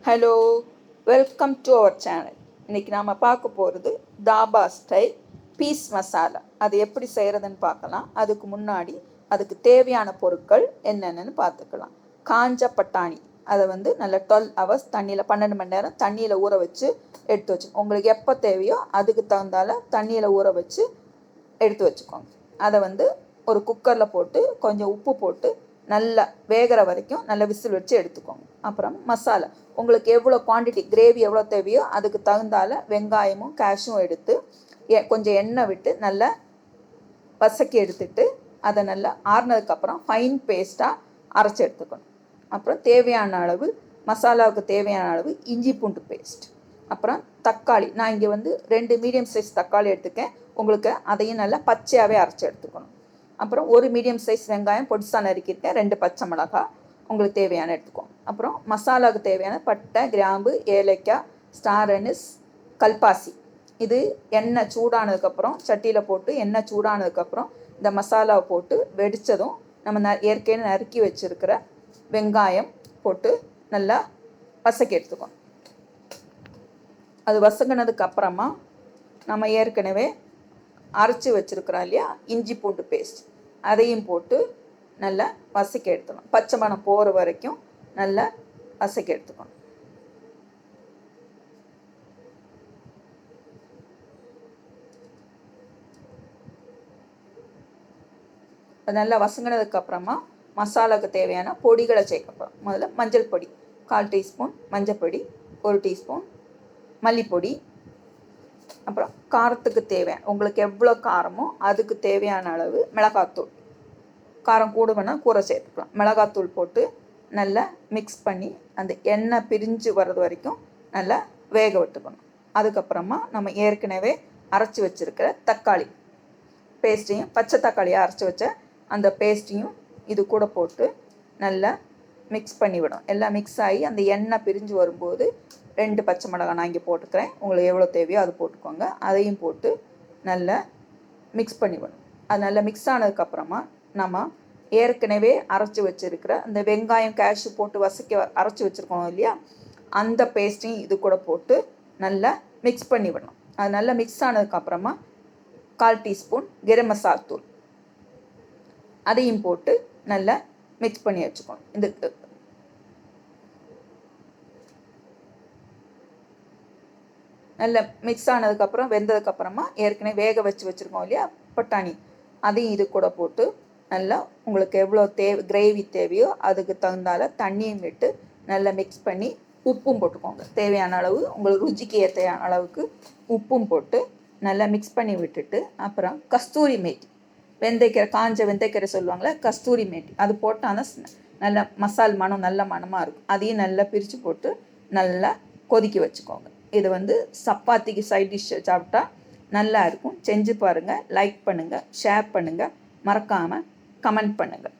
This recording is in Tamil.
Hello, welcome to our channel. இன்றைக்கி நாம் பார்க்க போகிறது தாபா ஸ்டைல் பீஸ் மசாலா. அது எப்படி செய்கிறதுன்னு பார்க்கலாம். அதுக்கு முன்னாடி அதுக்கு தேவையான பொருட்கள் என்னென்னு பார்த்துக்கலாம். காஞ்ச பட்டாணி, அதை நல்லா 12 hours தண்ணியில் 12 மணி நேரம் தண்ணியில் ஊற வச்சு எடுத்து வச்சு, உங்களுக்கு எப்போ தேவையோ அதுக்கு தகுந்தால தண்ணியில் ஊற வச்சு எடுத்து வச்சுக்கோங்க. அதை ஒரு குக்கரில் போட்டு கொஞ்சம் உப்பு போட்டு நல்லா வேகிற வரைக்கும் நல்லா விசில் வச்சு எடுத்துக்கோங்க. அப்புறம் மசாலா உங்களுக்கு எவ்வளோ குவான்டிட்டி கிரேவி எவ்வளோ தேவையோ அதுக்கு தகுந்தால வெங்காயமும் கேஷும் எடுத்து கொஞ்சம் எண்ணெய் விட்டு நல்லா வசக்கி எடுத்துட்டு அதை நல்லா ஆறுனதுக்கப்புறம் ஃபைன் பேஸ்ட்டாக அரைச்சி எடுத்துக்கணும். அப்புறம் தேவையான அளவு மசாலாவுக்கு தேவையான அளவு இஞ்சி பூண்டு பேஸ்ட். அப்புறம் தக்காளி, நான் இங்கே 2 மீடியம் சைஸ் தக்காளி எடுத்துக்கேன். உங்களுக்கு அதையும் நல்லா பச்சையாகவே அரைச்சி எடுத்துக்கணும். அப்புறம் ஒரு மீடியம் சைஸ் வெங்காயம் பொடிசாக நறுக்கியிருக்கேன். 2 பச்சை மிளகாய் உங்களுக்கு தேவையான எடுத்துக்கோங்க. அப்புறம் மசாலாவுக்கு தேவையான பட்டை, கிராம்பு, ஏலக்காய், ஸ்டார் அனிஸ், கல்பாசி. இது எண்ணெய் சூடானதுக்கப்புறம் சட்டியில் போட்டு எண்ணெய் சூடானதுக்கப்புறம் இந்த மசாலாவை போட்டு வெடித்ததும் நம்ம ஏற்கனவே நறுக்கி வச்சுருக்கிற வெங்காயம் போட்டு நல்லா வசக்கி எடுத்துக்கணும். அது வசங்கினதுக்கு அப்புறமா நம்ம ஏற்கனவே அரைச்சி வச்சுருக்கிறோம் இல்லையா இஞ்சி பூண்டு பேஸ்ட், அதையும் போட்டு நல்லா வசக்கி எடுத்துக்கணும். பச்சை மணம் போகிற வரைக்கும் நல்லா வசக்கி எடுத்துக்கணும். நல்லா வசங்கினதுக்கப்புறமா மசாலாவுக்கு தேவையான பொடிகளை சேர்க்கப்போம். முதல்ல மஞ்சள் பொடி 1/4 டீஸ்பூன், மஞ்சள் பொடி 1 டீஸ்பூன், மல்லிப்பொடி. அப்புறம் காரத்துக்கு தேவையான உங்களுக்கு எவ்வளோ காரமோ அதுக்கு தேவையான அளவு மிளகாத்தூள். காரம் கூட வேணால் கூரை சேர்த்துக்கலாம். மிளகாத்தூள் போட்டு நல்லா மிக்ஸ் பண்ணி அந்த எண்ணெய் பிரிஞ்சு வர்றது வரைக்கும் நல்லா வேக விட்டுக்கணும். அதுக்கப்புறமா நம்ம ஏற்கனவே அரைச்சி வச்சுருக்கிற தக்காளி பேஸ்ட்டையும், பச்சை தக்காளியாக அரைச்சி வச்ச அந்த பேஸ்ட்டையும் இது கூட போட்டு நல்லா மிக்ஸ் பண்ணிவிடும். எல்லாம் மிக்ஸ் ஆகி அந்த எண்ணெய் பிரிஞ்சு வரும்போது 2 பச்சை மிளகாய் நான் இங்கே போட்டுக்கிறேன். உங்களுக்கு எவ்வளோ தேவையோ அது போட்டுக்கோங்க. அதையும் போட்டு நல்லா மிக்ஸ் பண்ணிவிடும். அது நல்லா மிக்ஸ் ஆனதுக்கப்புறமா நம்ம ஏற்கனவே அரைச்சி வச்சுருக்கிற அந்த வெங்காயம் கேஷு போட்டு வசக்கி அரைச்சி வச்சுருக்கோம் இல்லையா, அந்த பேஸ்ட்டையும் இது கூட போட்டு நல்லா மிக்ஸ் பண்ணி விடணும். அது நல்லா மிக்ஸ் ஆனதுக்கப்புறமா 1/4 டீஸ்பூன் கரம் மசாலா தூள் அதையும் போட்டு நல்லா மிக்ஸ் பண்ணி வச்சுக்கணும். இந்த நல்லா மிக்ஸ் ஆனதுக்கப்புறம் வெந்ததுக்கப்புறமா ஏற்கனவே வேக வச்சுருக்கோம் இல்லையா பட்டாணி, அதையும் இது கூட போட்டு நல்லா உங்களுக்கு எவ்வளோ கிரேவி தேவையோ அதுக்கு தகுந்தால தண்ணியும் விட்டு நல்லா மிக்ஸ் பண்ணி உப்பும் போட்டுக்கோங்க. தேவையான அளவு உங்களுக்கு ருச்சிக்கு ஏற்ற அளவுக்கு உப்பும் போட்டு நல்லா மிக்ஸ் பண்ணி விட்டுட்டு அப்புறம் கஸ்தூரி மேத்தி, வெந்தயக்கீரை, காஞ்ச வெந்தயக்கீரை சொல்லுவாங்களே, கஸ்தூரி மேத்தி, அது போட்டால் தான் நல்ல மசால் மனம் நல்ல மனமாக இருக்கும். அதையும் நல்லா பிரித்து போட்டு நல்லா கொதிக்க வச்சுக்கோங்க. இது சப்பாத்திக்கு சைட் டிஷ் சாப்பிட்டா நல்லா இருக்கும். செஞ்சு பாருங்கள். லைக் பண்ணுங்கள், ஷேர் பண்ணுங்கள், மறக்காமல் கமெண்ட் பண்ணுங்கள்.